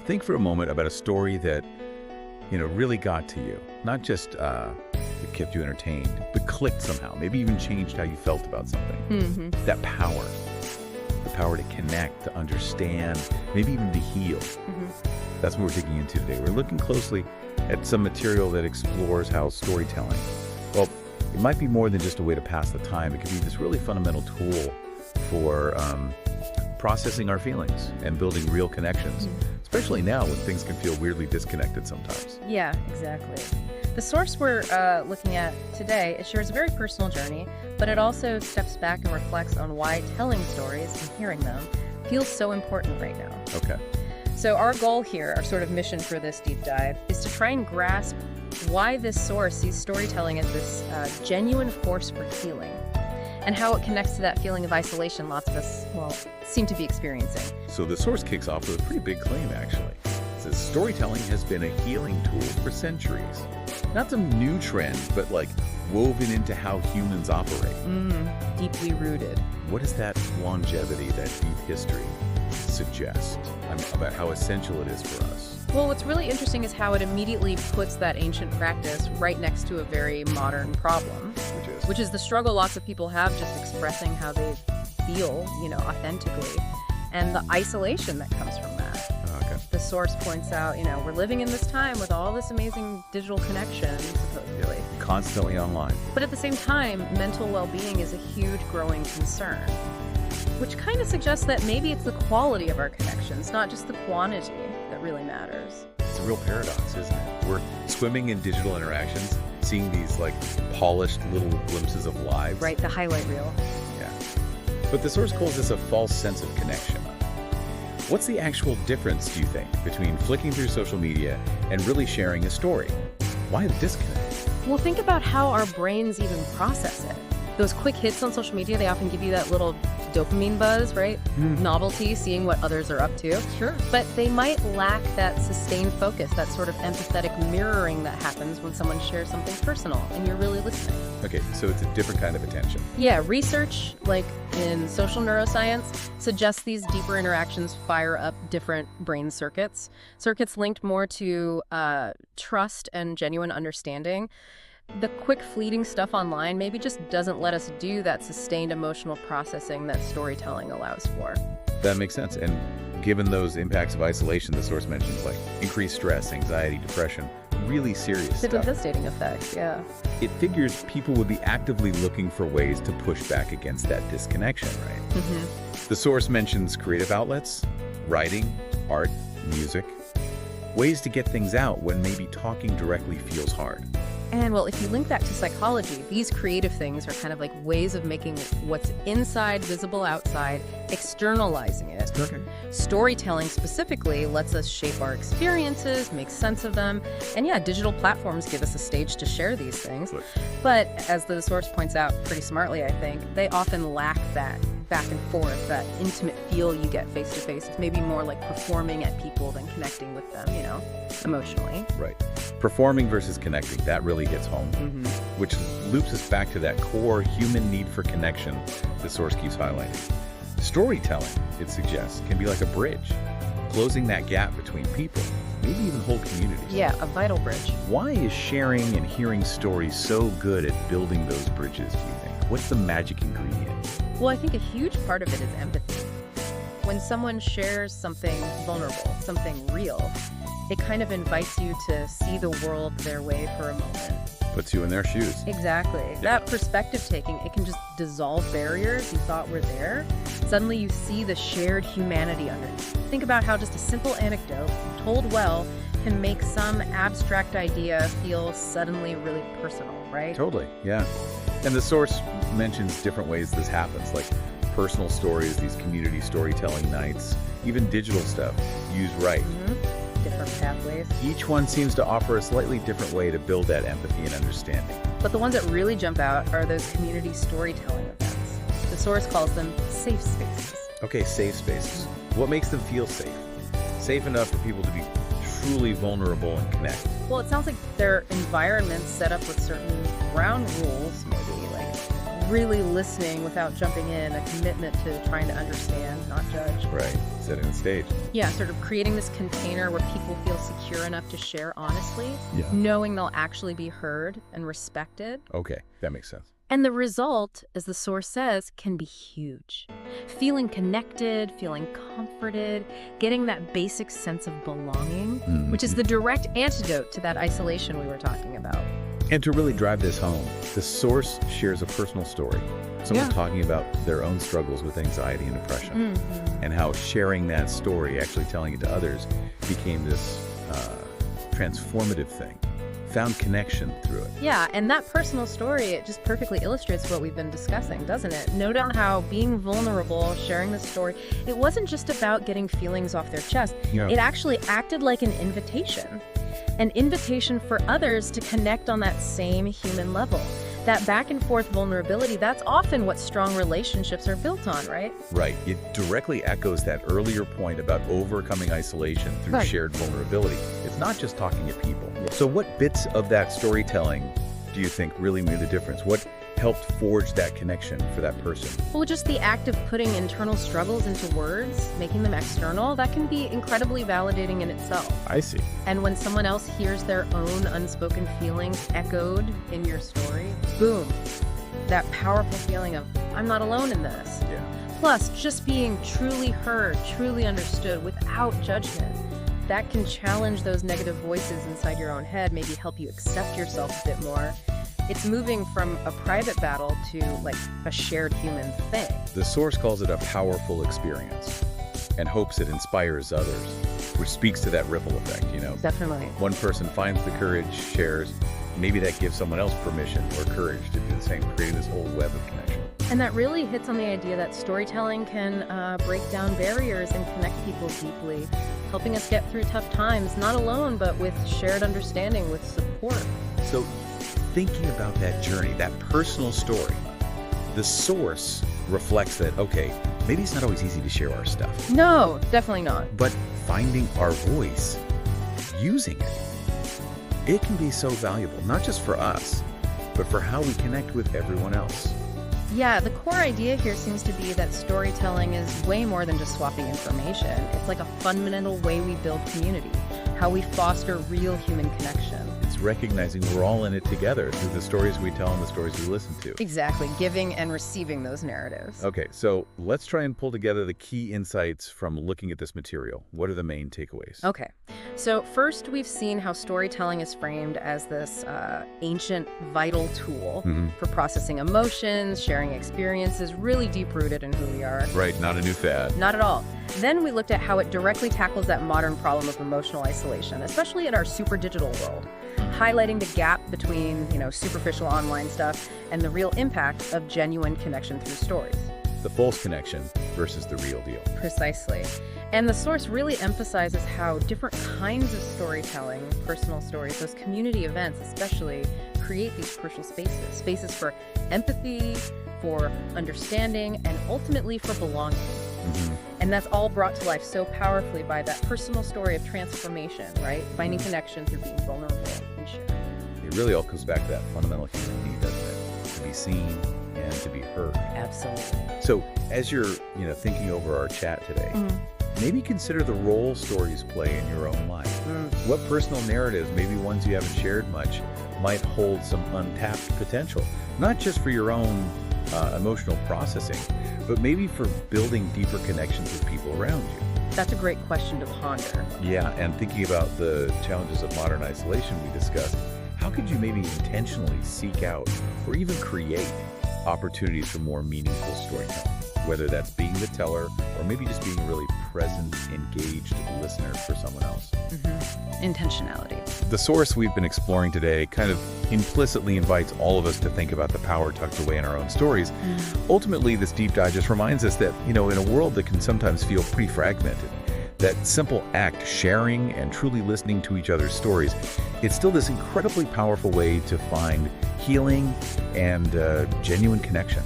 Think for a moment about a story that, really got to you. Not just it kept you entertained, but clicked somehow. Maybe even changed how you felt about something. That power. The power to connect, to understand, maybe even to heal. That's what we're digging into today. We're looking closely at some material that explores how storytelling, well, it might be more than just a way to pass the time. It could be this really fundamental tool for processing our feelings and building real connections, especially now when things can feel weirdly disconnected sometimes. Yeah, exactly. The source we're looking at today, it shares a very personal journey, but it also steps back and reflects on why telling stories and hearing them feels so important right now. Okay. So our goal here, our sort of mission for this deep dive, is to try and grasp why this source sees storytelling as this genuine force for healing, and how it connects to that feeling of isolation lots of us, seem to be experiencing. So the source kicks off with a pretty big claim, actually. It says storytelling has been a healing tool for centuries. Not some new trend, but woven into how humans operate. Deeply rooted. What does that longevity, that deep history suggest about how essential it is for us? Well, what's really interesting is how it immediately puts that ancient practice right next to a very modern problem, which is the struggle lots of people have just expressing how they feel, authentically, and the isolation that comes from that. Okay. The source points out, we're living in this time with all this amazing digital connection, supposedly. Constantly online. But at the same time, mental well-being is a huge growing concern, which kind of suggests that maybe it's the quality of our connections, not just the quantity, that really matters. It's a real paradox, isn't it? We're swimming in digital interactions, seeing these polished little glimpses of lives. Right, the highlight reel. Yeah. But the source calls this a false sense of connection. What's the actual difference, do you think, between flicking through social media and really sharing a story? Why the disconnect? Well, think about how our brains even process it. Those quick hits on social media, they often give you that little dopamine buzz, right? Novelty, seeing what others are up to. Sure. But they might lack that sustained focus, that sort of empathetic mirroring that happens when someone shares something personal and you're really listening. Okay, so it's a different kind of attention. Yeah, research, like in social neuroscience, suggests these deeper interactions fire up different brain circuits linked more to trust and genuine understanding. The quick fleeting stuff online maybe just doesn't let us do that sustained emotional processing that storytelling allows for. That makes sense. And given those impacts of isolation, the source mentions increased stress, anxiety, depression, really serious The stuff. devastating effects, yeah. It figures people would be actively looking for ways to push back against that disconnection, right? The source mentions creative outlets, writing, art, music, ways to get things out when maybe talking directly feels hard. And well, if you link that to psychology, these creative things are kind of like ways of making what's inside visible outside, externalizing it. Okay. Storytelling specifically lets us shape our experiences, make sense of them. And yeah, digital platforms give us a stage to share these things. Right. But as the source points out pretty smartly, I think, they often lack that back and forth, that intimate feel you get face to face. It's maybe more like performing at people than connecting with them, emotionally. Right. Performing versus connecting, that really hits home, which loops us back to that core human need for connection the source keeps highlighting. Storytelling, it suggests, can be like a bridge, closing that gap between people, maybe even whole communities. Yeah, a vital bridge. Why is sharing and hearing stories so good at building those bridges, do you think? What's the magic ingredient? Well, I think a huge part of it is empathy. When someone shares something vulnerable, something real, it kind of invites you to see the world their way for a moment. Puts you in their shoes. Exactly. Yeah. That perspective taking, it can just dissolve barriers you thought were there. Suddenly you see the shared humanity underneath. Think about how just a simple anecdote, told well, can make some abstract idea feel suddenly really personal, right? Totally, yeah. And the source mentions different ways this happens, like personal stories, these community storytelling nights, even digital stuff, used right. Different pathways. Each one seems to offer a slightly different way to build that empathy and understanding. But the ones that really jump out are those community storytelling events. The source calls them safe spaces. Okay, safe spaces. What makes them feel safe? Safe enough for people to be truly vulnerable and connect. Well, it sounds like they're environments set up with certain ground rules, maybe, like really listening without jumping in, a commitment to trying to understand, not judge. Right. Setting the stage. Yeah, sort of creating this container where people feel secure enough to share honestly, Yeah. knowing they'll actually be heard and respected. Okay, that makes sense. And the result, as the source says, can be huge. Feeling connected, feeling comforted, getting that basic sense of belonging, which is the direct antidote to that isolation we were talking about. And to really drive this home, the source shares a personal story. Someone talking about their own struggles with anxiety and depression, and how sharing that story, actually telling it to others, became this transformative thing. Found connection through it. Yeah, and that personal story, it just perfectly illustrates what we've been discussing, doesn't it? Note on how being vulnerable, sharing the story, it wasn't just about getting feelings off their chest. Yeah. It actually acted like an invitation for others to connect on that same human level. That back and forth vulnerability, that's often what strong relationships are built on, right? Right. It directly echoes that earlier point about overcoming isolation through shared vulnerability. It's not just talking to people. So what bits of that storytelling do you think really made the difference? What helped forge that connection for that person? Well, just the act of putting internal struggles into words, making them external, that can be incredibly validating in itself. I see. And when someone else hears their own unspoken feelings echoed in your story, boom, that powerful feeling of, I'm not alone in this. Yeah. Plus, just being truly heard, truly understood without judgment, that can challenge those negative voices inside your own head, maybe help you accept yourself a bit more. It's moving from a private battle to like a shared human thing. The source calls it a powerful experience and hopes it inspires others, which speaks to that ripple effect, you know. Definitely. One person finds the courage, shares, maybe that gives someone else permission or courage to do the same, creating this whole web of connection. And that really hits on the idea that storytelling can break down barriers and connect people deeply, helping us get through tough times, not alone, but with shared understanding, with support. So thinking about that journey, that personal story, the source reflects that, okay, maybe it's not always easy to share our stuff. No, definitely not. But finding our voice, using it, it can be so valuable, not just for us, but for how we connect with everyone else. Yeah, the core idea here seems to be that storytelling is way more than just swapping information. It's like a fundamental way we build community, how we foster real human connection. It's recognizing we're all in it together through the stories we tell and the stories we listen to. Exactly, giving and receiving those narratives. Okay, so let's try and pull together the key insights from looking at this material. What are the main takeaways? Okay, so first we've seen how storytelling is framed as this ancient, vital tool for processing emotions, sharing experiences, really deep-rooted in who we are. Right, not a new fad. Not at all. Then we looked at how it directly tackles that modern problem of emotional isolation, especially in our super digital world, highlighting the gap between, superficial online stuff and the real impact of genuine connection through stories. The false connection versus the real deal. Precisely. And the source really emphasizes how different kinds of storytelling, personal stories, those community events especially, create these crucial spaces for empathy, for understanding, and ultimately for belonging. And that's all brought to life so powerfully by that personal story of transformation, right? Finding connection through being vulnerable and sharing. It really all comes back to that fundamental human need, doesn't it? To be seen and to be heard. Absolutely. So as you're, thinking over our chat today, maybe consider the role stories play in your own life. What personal narratives, maybe ones you haven't shared much, might hold some untapped potential, not just for your own emotional processing, but maybe for building deeper connections with people around you. That's a great question to ponder. Yeah, and thinking about the challenges of modern isolation we discussed, how could you maybe intentionally seek out or even create opportunities for more meaningful storytelling? Whether that's being the teller or maybe just being a really present, engaged listener for someone else. Intentionality. The source we've been exploring today kind of implicitly invites all of us to think about the power tucked away in our own stories. Ultimately, this deep dive just reminds us that, in a world that can sometimes feel pretty fragmented, that simple act, sharing and truly listening to each other's stories, it's still this incredibly powerful way to find healing and genuine connection.